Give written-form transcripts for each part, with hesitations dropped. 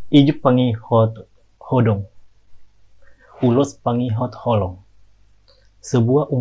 Ijuk pangi hot hodong, ulos pangi hot holong. Sebuah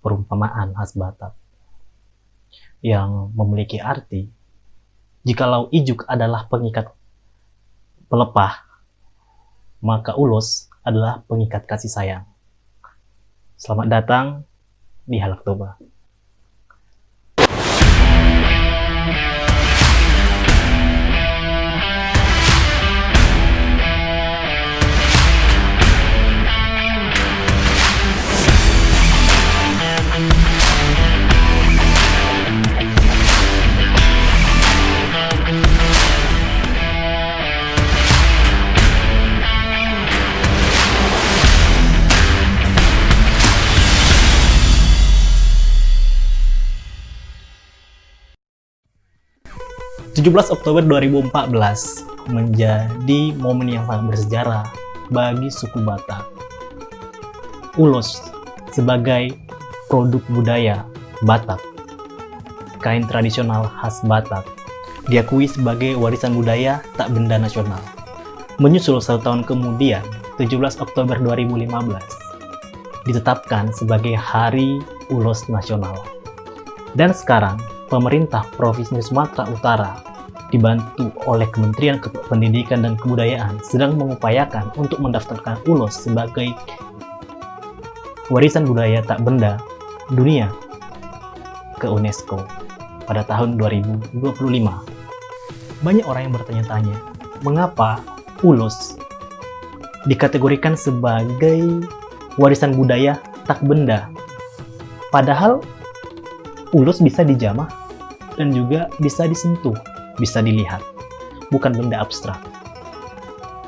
perumpamaan khas Batak yang memiliki arti jikalau ijuk adalah pengikat pelepah, maka ulos adalah pengikat kasih sayang. Selamat datang di Halak Toba. 17 Oktober 2014 menjadi momen yang sangat bersejarah bagi suku Batak. Ulos sebagai produk budaya Batak, kain tradisional khas Batak, diakui sebagai warisan budaya tak benda nasional. Menyusul 1 tahun kemudian, 17 Oktober 2015, ditetapkan sebagai Hari Ulos Nasional. Dan sekarang, pemerintah Provinsi Sumatera Utara dibantu oleh Kementerian Pendidikan dan Kebudayaan sedang mengupayakan untuk mendaftarkan ulos sebagai warisan budaya tak benda dunia ke UNESCO pada tahun 2025. Banyak orang yang bertanya-tanya, mengapa ulos dikategorikan sebagai warisan budaya tak benda? Padahal ulos bisa dijamah dan juga bisa disentuh, bisa dilihat, bukan benda abstrak.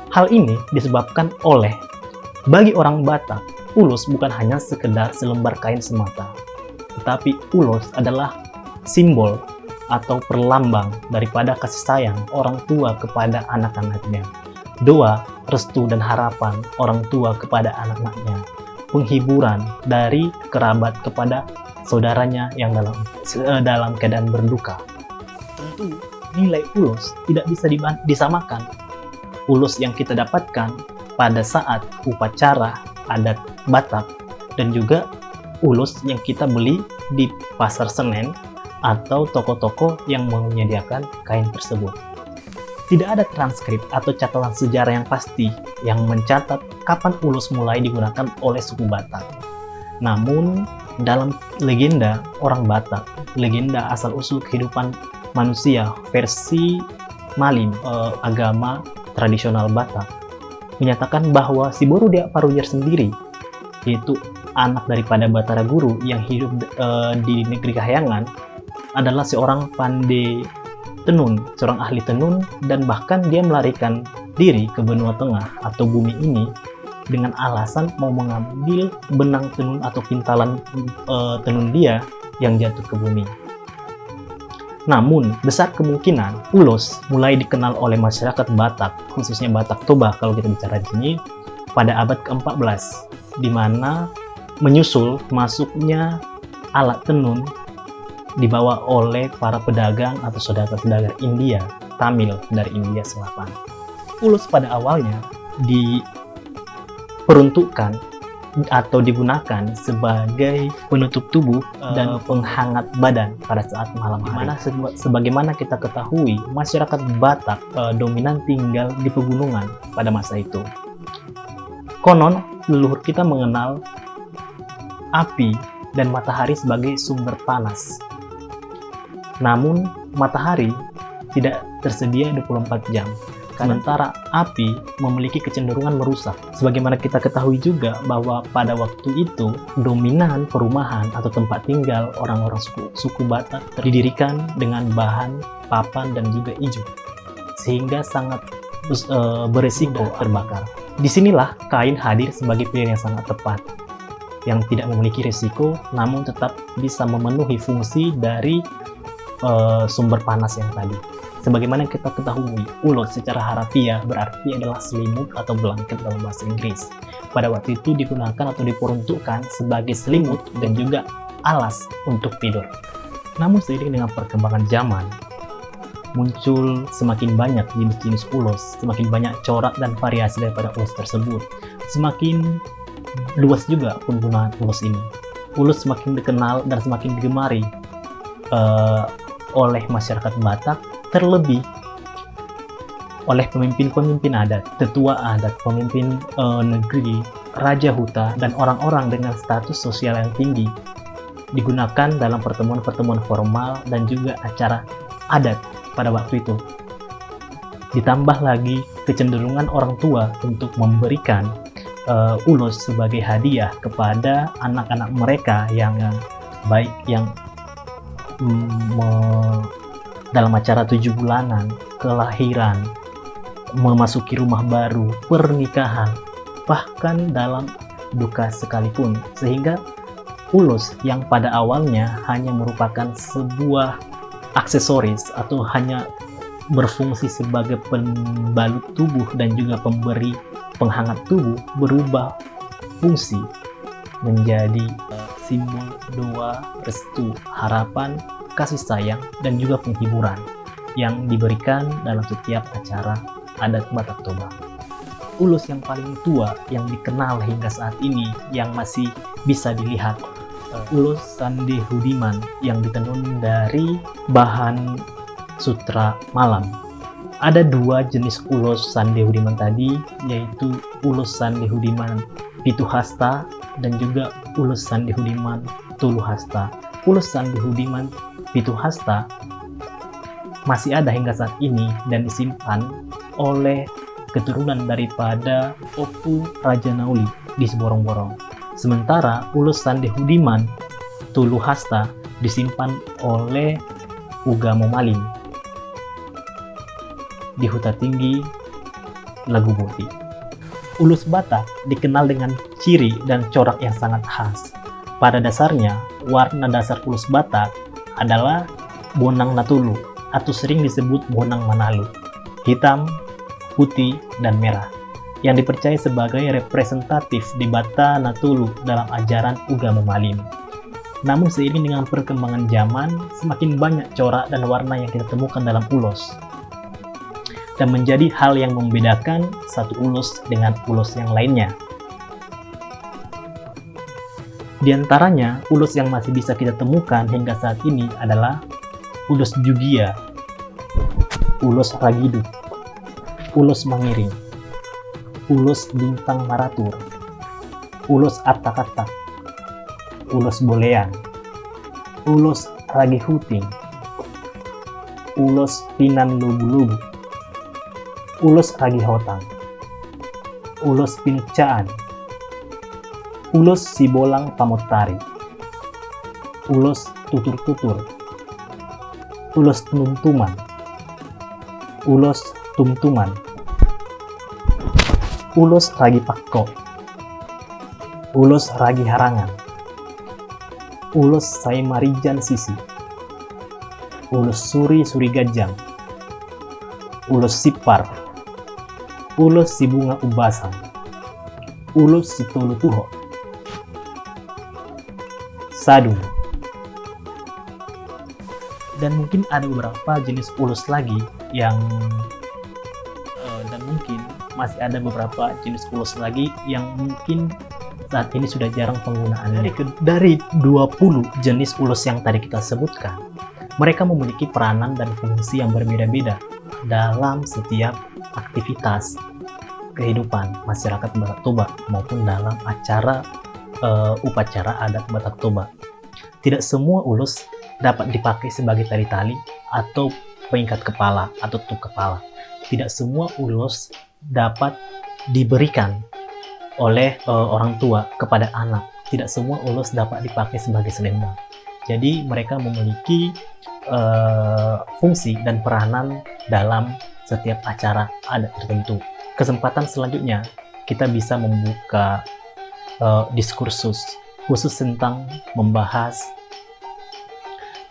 Hal ini disebabkan oleh, bagi orang Batak, ulos bukan hanya sekedar selembar kain semata, tetapi ulos adalah simbol atau perlambang daripada kasih sayang orang tua kepada anak-anaknya, doa, restu, dan harapan orang tua kepada anak-anaknya, penghiburan dari kerabat kepada saudaranya yang dalam keadaan berduka. Tentu nilai ulos tidak bisa disamakan ulos yang kita dapatkan pada saat upacara adat Batak dan juga ulos yang kita beli di pasar Senen atau toko-toko yang menyediakan kain tersebut. Tidak ada transkrip atau catatan sejarah yang pasti yang mencatat kapan ulos mulai digunakan oleh suku Batak. Namun, dalam legenda orang Batak, legenda asal-usul kehidupan manusia versi Malim, agama tradisional Batak, menyatakan bahwa si Boru Dia Parujer sendiri, yaitu anak daripada Batara Guru yang hidup di negeri Kahyangan, adalah seorang pandai tenun, seorang ahli tenun, dan bahkan dia melarikan diri ke benua tengah atau bumi ini dengan alasan mau mengambil benang tenun atau pintalan tenun dia yang jatuh ke bumi. Namun, besar kemungkinan ulos mulai dikenal oleh masyarakat Batak, khususnya Batak Toba kalau kita bicara di sini, pada abad ke-14, di mana menyusul masuknya alat tenun dibawa oleh para pedagang atau saudagar-saudagar India, Tamil dari India Selatan. Ulos pada awalnya diperuntukkan atau digunakan sebagai penutup tubuh dan penghangat badan pada saat malam hari. Sebagaimana kita ketahui, masyarakat Batak dominan tinggal di pegunungan pada masa itu. Konon, leluhur kita mengenal api dan matahari sebagai sumber panas. Namun, matahari tidak tersedia 24 jam. Sementara api memiliki kecenderungan merusak. Sebagaimana kita ketahui juga bahwa pada waktu itu dominan perumahan atau tempat tinggal orang-orang suku Batak didirikan dengan bahan papan dan juga ijuk, sehingga sangat beresiko terbakar. Disinilah kain hadir sebagai pilihan yang sangat tepat, yang tidak memiliki risiko namun tetap bisa memenuhi fungsi dari sumber panas yang tadi. Sebagaimana kita ketahui, ulos secara harafiah berarti adalah selimut atau blanket dalam bahasa Inggris. Pada waktu itu digunakan atau diperuntukkan sebagai selimut dan juga alas untuk tidur. Namun seiring dengan perkembangan zaman, muncul semakin banyak jenis-jenis ulos, semakin banyak corak dan variasi daripada ulos tersebut. Semakin luas juga penggunaan ulos ini. Ulos semakin dikenal dan semakin digemari oleh masyarakat Batak, terlebih oleh pemimpin-pemimpin adat, tetua adat, pemimpin negeri, raja huta, dan orang-orang dengan status sosial yang tinggi. Digunakan dalam pertemuan-pertemuan formal dan juga acara adat pada waktu itu. Ditambah lagi kecenderungan orang tua untuk memberikan ulos sebagai hadiah kepada anak-anak mereka yang baik yang dalam acara 7 bulanan, kelahiran, memasuki rumah baru, pernikahan, bahkan dalam duka sekalipun. Sehingga ulos yang pada awalnya hanya merupakan sebuah aksesoris atau hanya berfungsi sebagai pembalut tubuh dan juga pemberi penghangat tubuh, berubah fungsi menjadi simbol doa, restu, harapan, kasih sayang, dan juga penghiburan yang diberikan dalam setiap acara adat Batak Toba. Ulos yang paling tua yang dikenal hingga saat ini yang masih bisa dilihat, ulos Sande Hudiman yang ditenun dari bahan sutra malam. Ada 2 jenis ulos Sande Hudiman tadi, yaitu ulos Sande Hudiman Pituhasta dan juga ulos Sande Hudiman Tuluhasta. Ulos Sande Hudiman Pituhasta masih ada hingga saat ini dan disimpan oleh keturunan daripada Opu Raja Nauli di Seborong-Borong. Sementara ulos Sande Hudiman Tuluhasta disimpan oleh Ugamo Malim di Huta Tinggi Lagu Boti. Ulos Batak dikenal dengan ciri dan corak yang sangat khas. Pada dasarnya, warna dasar ulos Batak adalah bonang natulu atau sering disebut bonang manalu, hitam, putih, dan merah, yang dipercaya sebagai representatif di Bata Natulu dalam ajaran Ugamo Malim. Namun seiring dengan perkembangan zaman, semakin banyak corak dan warna yang kita temukan dalam ulos, dan menjadi hal yang membedakan satu ulos dengan ulos yang lainnya. Di antaranya, ulos yang masih bisa kita temukan hingga saat ini adalah ulos Jugia, ulos Ragidu, ulos Mangiring, ulos Bintang Maratur, ulos Atak-atak, ulos Bolean, ulos Ragi Huting, ulos Pinan Lubu-lubu, ulos Ragi Hotang, ulos Pincaan, ulos Sibolang Pamotari, ulos Tutur-tutur, ulos Tuntuman, ulos Tumtuman, ulos Ragi Pakko, ulos Ragi Harangan, ulos Saimarijan Sisi, ulos Suri Gajang, ulos Sipar, ulos Si Bunga Ubasan, ulos Si Tolu Tuho, Sadung. Dan mungkin ada beberapa jenis ulos lagi yang dan mungkin masih ada beberapa jenis ulos lagi yang mungkin saat ini sudah jarang penggunaannya. Dari 20 jenis ulos yang tadi kita sebutkan, mereka memiliki peranan dan fungsi yang berbeda-beda dalam setiap aktivitas kehidupan masyarakat Batak Toba maupun dalam acara upacara adat Batak Toba. Tidak semua ulos dapat dipakai sebagai tali-tali atau pengikat kepala atau tutup kepala. Tidak semua ulos dapat diberikan oleh orang tua kepada anak. Tidak semua ulos dapat dipakai sebagai selendang. Jadi mereka memiliki fungsi dan peranan dalam setiap acara adat tertentu. Kesempatan selanjutnya kita bisa membuka diskursus khusus tentang membahas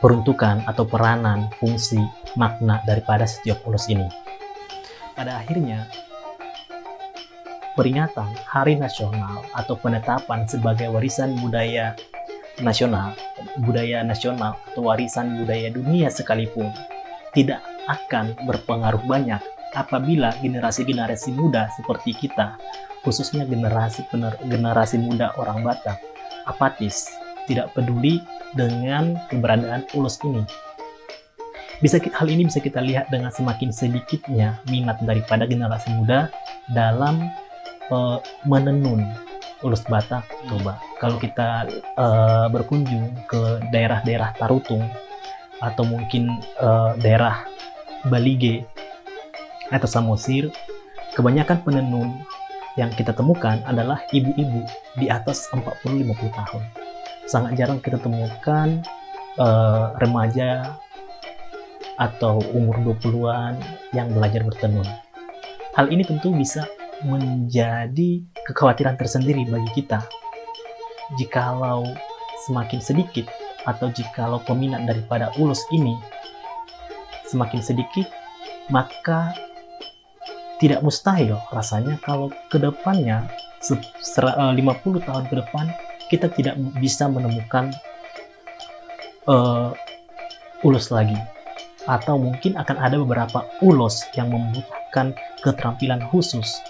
peruntukan atau peranan, fungsi, makna daripada setiap ulos ini. Pada akhirnya, peringatan Hari Nasional atau penetapan sebagai warisan budaya nasional atau warisan budaya dunia sekalipun tidak akan berpengaruh banyak apabila generasi-generasi muda seperti kita, khususnya generasi muda orang Batak, apatis, tidak peduli dengan keberadaan ulos ini. Hal ini bisa kita lihat dengan semakin sedikitnya minat daripada generasi muda dalam menenun ulos Batak. Coba kalau kita berkunjung ke daerah-daerah Tarutung atau mungkin daerah Balige atau Samosir, kebanyakan penenun yang kita temukan adalah ibu-ibu di atas 40-50 tahun. Sangat jarang kita temukan remaja atau umur 20-an yang belajar bertenun. Hal ini tentu bisa menjadi kekhawatiran tersendiri bagi kita. Jikalau semakin sedikit atau jikalau peminat daripada ulos ini semakin sedikit, maka tidak mustahil rasanya kalau ke depannya 50 tahun ke depan kita tidak bisa menemukan ulos lagi, atau mungkin akan ada beberapa ulos yang membutuhkan keterampilan khusus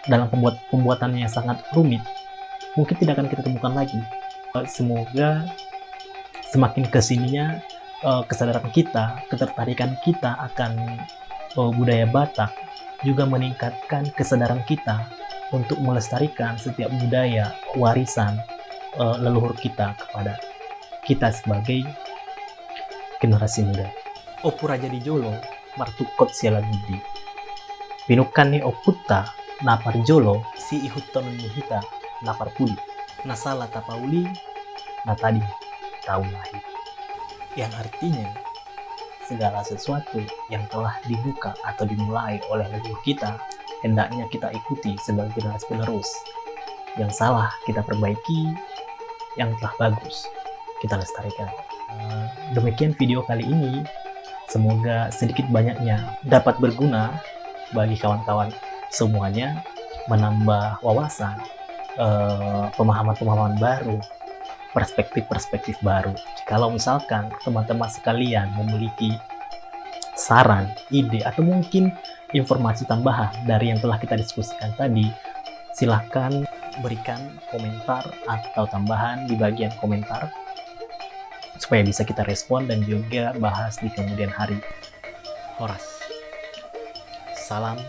dalam pembuatannya yang sangat rumit, mungkin tidak akan kita temukan lagi. Semoga semakin kesininya kesadaran kita, ketertarikan kita akan budaya Batak juga meningkatkan kesadaran kita untuk melestarikan setiap budaya warisan leluhur kita kepada kita sebagai generasi muda. Opu Raja di Jolo martukot siala budi. Pinukan ni oputta napar jolo si ihuton muhita napar puli. Nasala tapauli natadi tahun lahir. Yang artinya segala sesuatu yang telah dibuka atau dimulai oleh leluhur kita hendaknya kita ikuti sebagai generasi penerus. Yang salah kita perbaiki, yang telah bagus kita lestarikan. Demikian video kali ini, semoga sedikit banyaknya dapat berguna bagi kawan-kawan semuanya, menambah wawasan, pemahaman-pemahaman baru, perspektif-perspektif baru. Kalau misalkan teman-teman sekalian memiliki saran, ide, atau mungkin informasi tambahan dari yang telah kita diskusikan tadi, silahkan berikan komentar atau tambahan di bagian komentar supaya bisa kita respon dan juga bahas di kemudian hari. Horas. Salam